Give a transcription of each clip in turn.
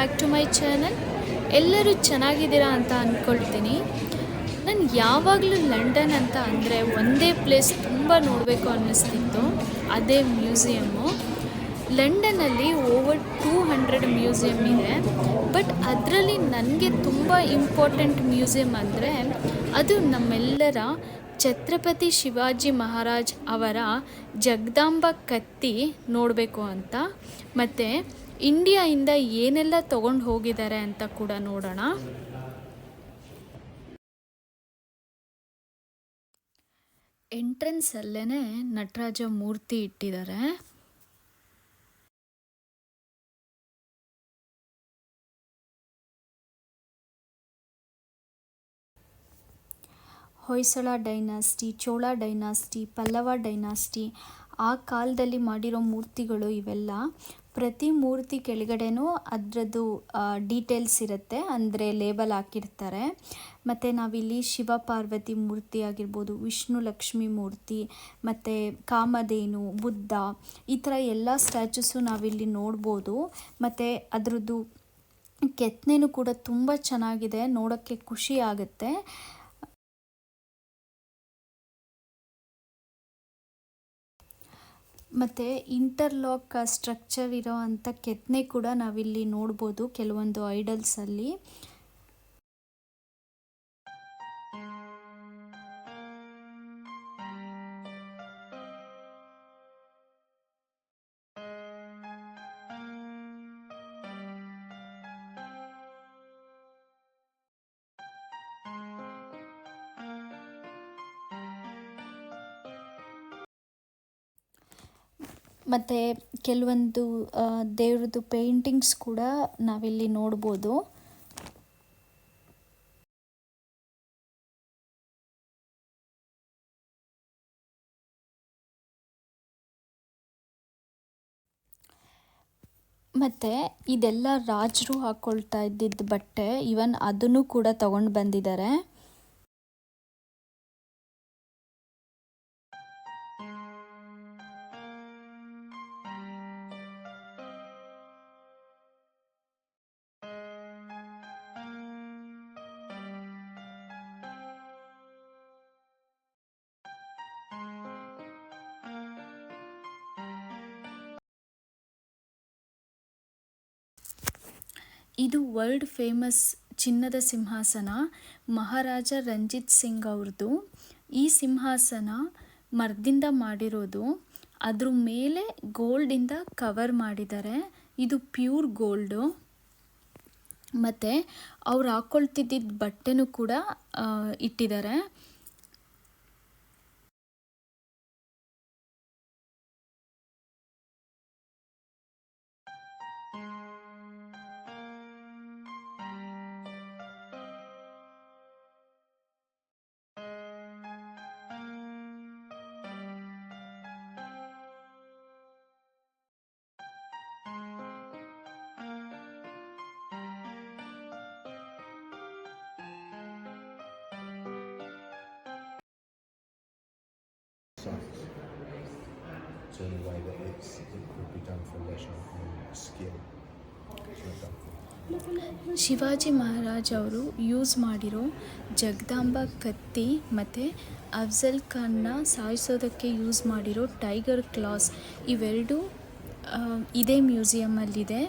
Back to my channel. ಎಲ್ಲರೂ ಚೆನ್ನಾಗಿದ್ದೀರಾ ಅಂತ ಅಂದ್ಕೊಳ್ತೀನಿ. ನಾನು ಯಾವಾಗಲೂ ಲಂಡನ್ ಅಂತ ಅಂದರೆ ಒಂದೇ ಪ್ಲೇಸ್ ತುಂಬ ನೋಡಬೇಕು ಅನ್ನಿಸ್ತಿತ್ತು, ಅದೇ ಮ್ಯೂಸಿಯಮ್ಮು. ಲಂಡನ್ನಲ್ಲಿ ಓವರ್ 200 ಮ್ಯೂಸಿಯಮ್ ಇದೆ. ಬಟ್ ಅದರಲ್ಲಿ ನನಗೆ ತುಂಬ ಇಂಪಾರ್ಟೆಂಟ್ ಮ್ಯೂಸಿಯಮ್ ಅಂದರೆ ಅದು ನಮ್ಮೆಲ್ಲರ ಛತ್ರಪತಿ ಶಿವಾಜಿ ಮಹಾರಾಜ್ ಅವರ ಜಗದಾಂಬ ಕತ್ತಿ ನೋಡಬೇಕು ಅಂತ. ಮತ್ತು ಇಂಡಿಯಾಯಿಂದ ಏನೆಲ್ಲ ತೊಗೊಂಡು ಹೋಗಿದ್ದಾರೆ ಅಂತ ಕೂಡ ನೋಡೋಣ. ಎಂಟ್ರೆನ್ಸಲ್ಲೇ ನಟರಾಜ ಮೂರ್ತಿ ಇಟ್ಟಿದ್ದಾರೆ. Hoysala dynasty, Chola dynasty, Pallava dynasty ಆ ಕಾಲದಲ್ಲಿ ಮಾಡಿರೋ ಮೂರ್ತಿಗಳು ಇವೆಲ್ಲ. ಪ್ರತಿ ಮೂರ್ತಿ ಕೆಳಗಡೆನೂ ಅದರದ್ದು ಡೀಟೇಲ್ಸ್ ಇರುತ್ತೆ, ಅಂದರೆ ಲೇಬಲ್ ಹಾಕಿರ್ತಾರೆ. ಮತ್ತು ನಾವಿಲ್ಲಿ ಶಿವ ಪಾರ್ವತಿ ಮೂರ್ತಿ ಆಗಿರ್ಬೋದು, ವಿಷ್ಣು ಲಕ್ಷ್ಮಿ ಮೂರ್ತಿ, ಮತ್ತು ಕಾಮಧೇನು, ಬುದ್ಧ, ಈ ಥರ ಎಲ್ಲ ಸ್ಟ್ಯಾಚುಸು ನಾವಿಲ್ಲಿ ನೋಡ್ಬೋದು. ಮತ್ತು ಅದರದ್ದು ಕೆತ್ತನೆನೂ ಕೂಡ ತುಂಬ ಚೆನ್ನಾಗಿದೆ, ನೋಡೋಕ್ಕೆ ಖುಷಿ ಆಗುತ್ತೆ. ಮತ್ತು ಇಂಟರ್ಲಾಕ್ ಸ್ಟ್ರಕ್ಚರ್ ಇರೋ ಅಂಥ ಕೆತ್ತನೆ ಕೂಡ ನಾವಿಲ್ಲಿ ನೋಡ್ಬೋದು ಕೆಲವೊಂದು ಐಡಲ್ಸಲ್ಲಿ. ಮತ್ತು ಕೆಲವೊಂದು ದೇವ್ರದ್ದು ಪೇಂಟಿಂಗ್ಸ್ ಕೂಡ ನಾವಿಲ್ಲಿ ನೋಡ್ಬೋದು. ಮತ್ತು ಇದೆಲ್ಲ ರಾಜರು ಹಾಕ್ಕೊಳ್ತಾ ಇದ್ದಿದ್ದ ಬಟ್ಟೆ, ಇವನ್ ಅದನ್ನು ಕೂಡ ತಗೊಂಡು ಬಂದಿದ್ದಾರೆ. ಇದು ವರ್ಲ್ಡ್ ಫೇಮಸ್ ಚಿನ್ನದ ಸಿಂಹಾಸನ, ಮಹಾರಾಜ ರಂಜಿತ್ ಸಿಂಗ್ ಅವ್ರದ್ದು. ಈ ಸಿಂಹಾಸನ ಮರದಿಂದ ಮಾಡಿರೋದು, ಅದ್ರ ಮೇಲೆ ಗೋಲ್ಡಿಂದ ಕವರ್ ಮಾಡಿದ್ದಾರೆ. ಇದು ಪ್ಯೂರ್ ಗೋಲ್ಡು. ಮತ್ತು ಅವ್ರು ಹಾಕ್ಕೊಳ್ತಿದ್ದಿದ್ದ ಬಟ್ಟೆನೂ ಕೂಡ ಇಟ್ಟಿದ್ದಾರೆ. So in a way that it could be done for leisure and skill. Shivaji Maharaj ಅವರು ಯೂಸ್ ಮಾಡಿರೋ ಜಗದಾಂಬ ಕತ್ತಿ ಮತ್ತು ಅಫ್ಜಲ್ ಖಾನ್ನ ಸಾಯಿಸೋದಕ್ಕೆ ಯೂಸ್ ಮಾಡಿರೋ ಟೈಗರ್ ಕ್ಲಾಸ್ ಇವೆರಡೂ ಇದೇ ಮ್ಯೂಸಿಯಮಲ್ಲಿದೆ.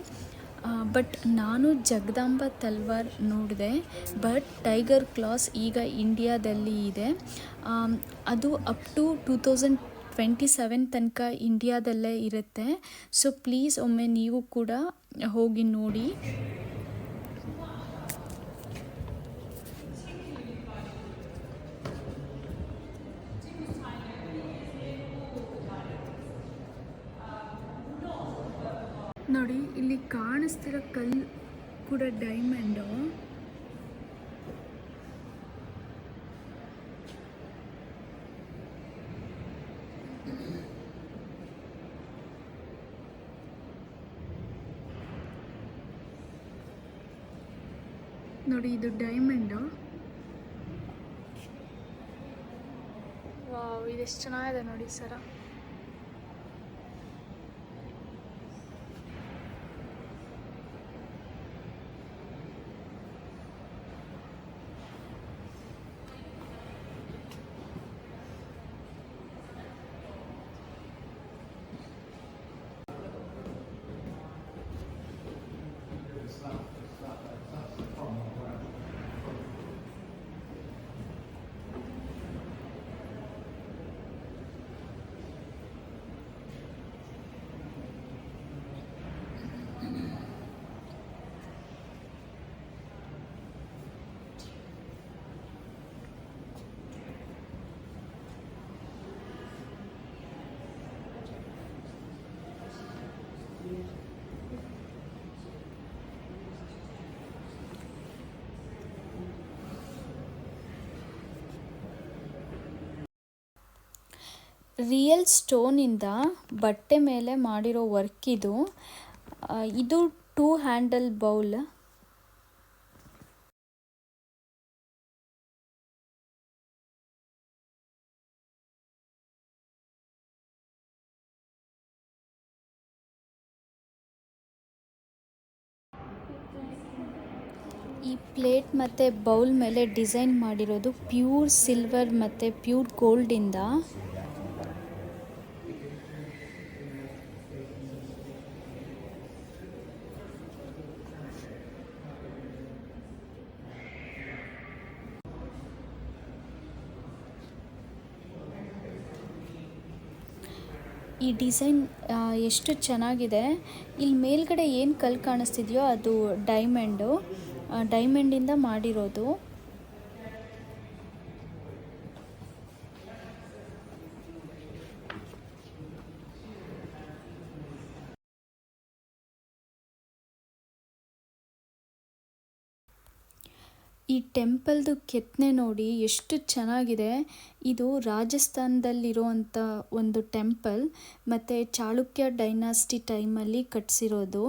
ಬಟ್ ನಾನು ಜಗದಾಂಬ ತಲ್ವಾರ್ ನೋಡಿದೆ, ಬಟ್ ಟೈಗರ್ ಕ್ಲಾಸ್ ಈಗ ಇಂಡಿಯಾದಲ್ಲಿ ಇದೆ. ಅದು ಅಪ್ ಟು 2027 ತನಕ ಇಂಡಿಯಾದಲ್ಲೇ ಇರುತ್ತೆ. ಸೊ ಪ್ಲೀಸ್ ಒಮ್ಮೆ ನೀವು ಕೂಡ ಹೋಗಿ ನೋಡಿ. ನೋಡಿ, ಇಲ್ಲಿ ಕಾಣಿಸ್ತಿರೋ ಕಲ್ಲು ಕೂಡ ಡೈಮಂಡು. ನೋಡಿ, ಇದು ಡೈಮಂಡು. ವಾವ್, ಇದೆಷ್ಟು ಚೆನ್ನಾಗಿದೆ ನೋಡಿ ಸರ. ರಿಯಲ್ ಸ್ಟೋನಿಂದ ಬಟ್ಟೆ ಮೇಲೆ ಮಾಡಿರೋ ವರ್ಕ್ ಇದು. ಇದು 2 ಹ್ಯಾಂಡಲ್ ಬೌಲ್. ಈ ಪ್ಲೇಟ್ ಮತ್ತು ಬೌಲ್ ಮೇಲೆ ಡಿಸೈನ್ ಮಾಡಿರೋದು ಪ್ಯೂರ್ ಸಿಲ್ವರ್ ಮತ್ತು ಪ್ಯೂರ್ ಗೋಲ್ಡಿಂದ. ಈ ಡಿಸೈನ್ ಎಷ್ಟು ಚೆನ್ನಾಗಿದೆ. ಇಲ್ಲಿ ಮೇಲ್ಗಡೆ ಏನು ಕಲ್ಲು ಕಾಣಿಸ್ತಿದೆಯೋ ಅದು ಡೈಮಂಡಿಂದ ಮಾಡಿರೋದು. ಈ ಟೆಂಪಲ್ದು ಕೆತ್ತನೆ ನೋಡಿ ಎಷ್ಟು ಚೆನ್ನಾಗಿದೆ. ಇದು ರಾಜಸ್ಥಾನದಲ್ಲಿರುವಂಥ ಒಂದು ಟೆಂಪಲ್ ಮತ್ತು ಚಾಳುಕ್ಯ ಡೈನಾಸ್ಟಿ ಟೈಮಲ್ಲಿ ಕಟ್ಟಿಸಿರೋದು.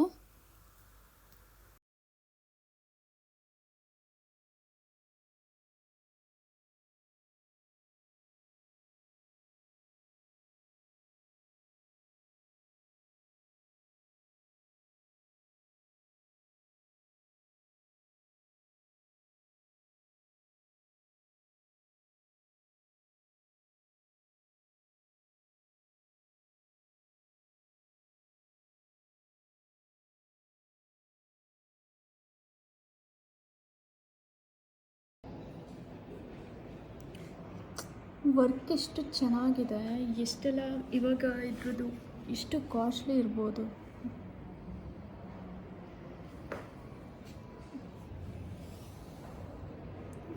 ವರ್ಕ್ ಎಷ್ಟು ಚೆನ್ನಾಗಿದೆ. ಎಷ್ಟೆಲ್ಲ ಇವಾಗ ಇದ್ರದ್ದು ಇಷ್ಟು ಕಾಸ್ಟ್ಲಿ ಇರ್ಬೋದು.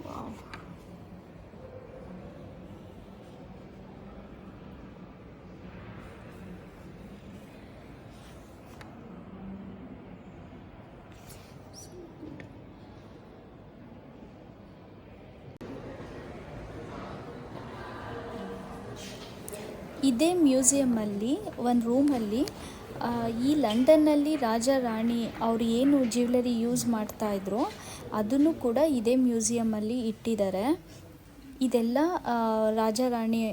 ವಾವ್. ಇದೇ ಮ್ಯೂಸಿಯಮ್ಮಲ್ಲಿ ಒಂದು ರೂಮಲ್ಲಿ ಈ ಲಂಡನ್ನಲ್ಲಿ ರಾಜ ರಾಣಿ ಅವರು ಏನು ಜ್ಯುವೆಲರಿ ಯೂಸ್ ಮಾಡ್ತಾಯಿದ್ರು ಅದನ್ನು ಕೂಡ ಇದೇ ಮ್ಯೂಸಿಯಮ್ಮಲ್ಲಿ ಇಟ್ಟಿದ್ದಾರೆ. ಇದೆಲ್ಲ ರಾಜ ರಾಣಿ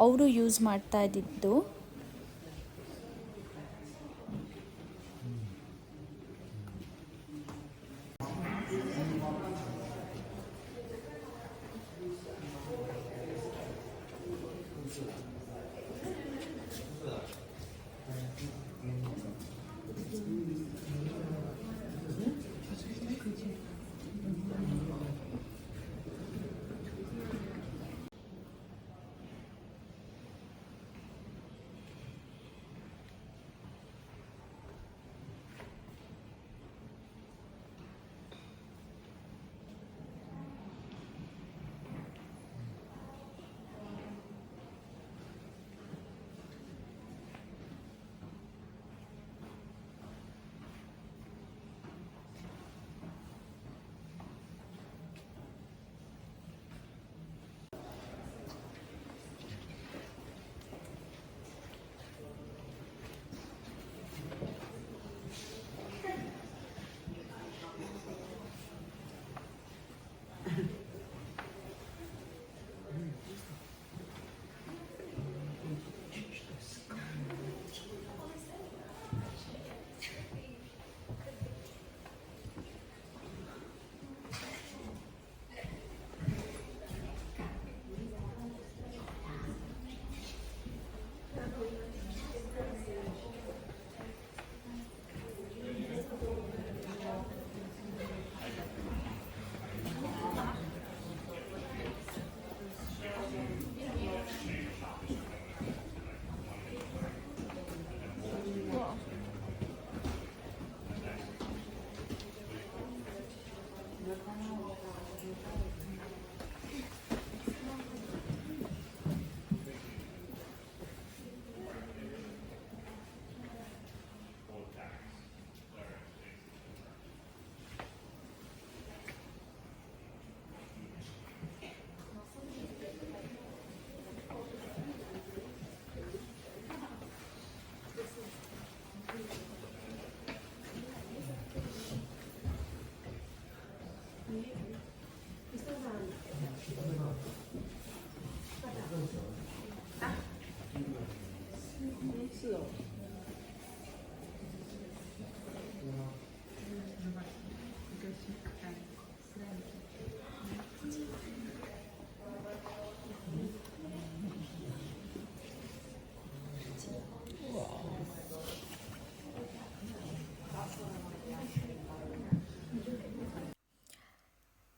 ಅವರು ಯೂಸ್ ಮಾಡ್ತಾ ಇದ್ದಿದ್ದು.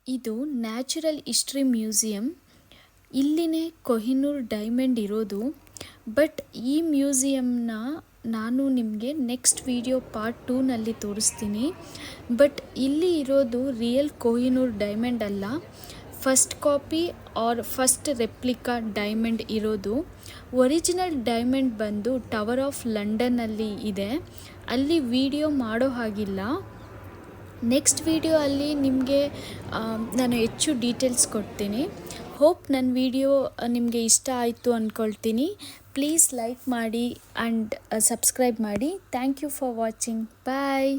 ಇದು ನ್ಯಾಚುರಲ್ ಹಿಸ್ಟ್ರಿ ಮ್ಯೂಸಿಯಂ. ಇಲ್ಲಿನೇ ಕೊಹಿನೂರ್ ಡೈಮಂಡ್ ಇರೋದು. ಬಟ್ ಈ ಮ್ಯೂಸಿಯಂನ ನಾನು ನಿಮಗೆ ನೆಕ್ಸ್ಟ್ ವಿಡಿಯೋ ಪಾರ್ಟ್ 2ನಲ್ಲಿ ತೋರಿಸ್ತೀನಿ. ಬಟ್ ಇಲ್ಲಿ ಇರೋದು ರಿಯಲ್ ಕೊಹಿನೂರ್ ಡೈಮಂಡ್ ಅಲ್ಲ, first copy or first replica diamond ಇರೋದು. ಒರಿಜಿನಲ್ ಡೈಮಂಡ್ ಬಂದು ಟವರ್ ಆಫ್ ಲಂಡನ್ನಲ್ಲಿ ಇದೆ. ಅಲ್ಲಿ ವಿಡಿಯೋ ಮಾಡೋ ಹಾಗಿಲ್ಲ. ನೆಕ್ಸ್ಟ್ ವಿಡಿಯೋ ಅಲ್ಲಿ ನಿಮಗೆ ನಾನು ಹೆಚ್ಚು ಡೀಟೇಲ್ಸ್ ಕೊಡ್ತೀನಿ. ಹೋಪ್ ನನ್ನ ವಿಡಿಯೋ ನಿಮಗೆ ಇಷ್ಟ ಆಯಿತು ಅಂದ್ಕೊಳ್ತೀನಿ. ಪ್ಲೀಸ್ ಲೈಕ್ ಮಾಡಿ ಆ್ಯಂಡ್ ಸಬ್ಸ್ಕ್ರೈಬ್ ಮಾಡಿ. Thank you for watching. Bye.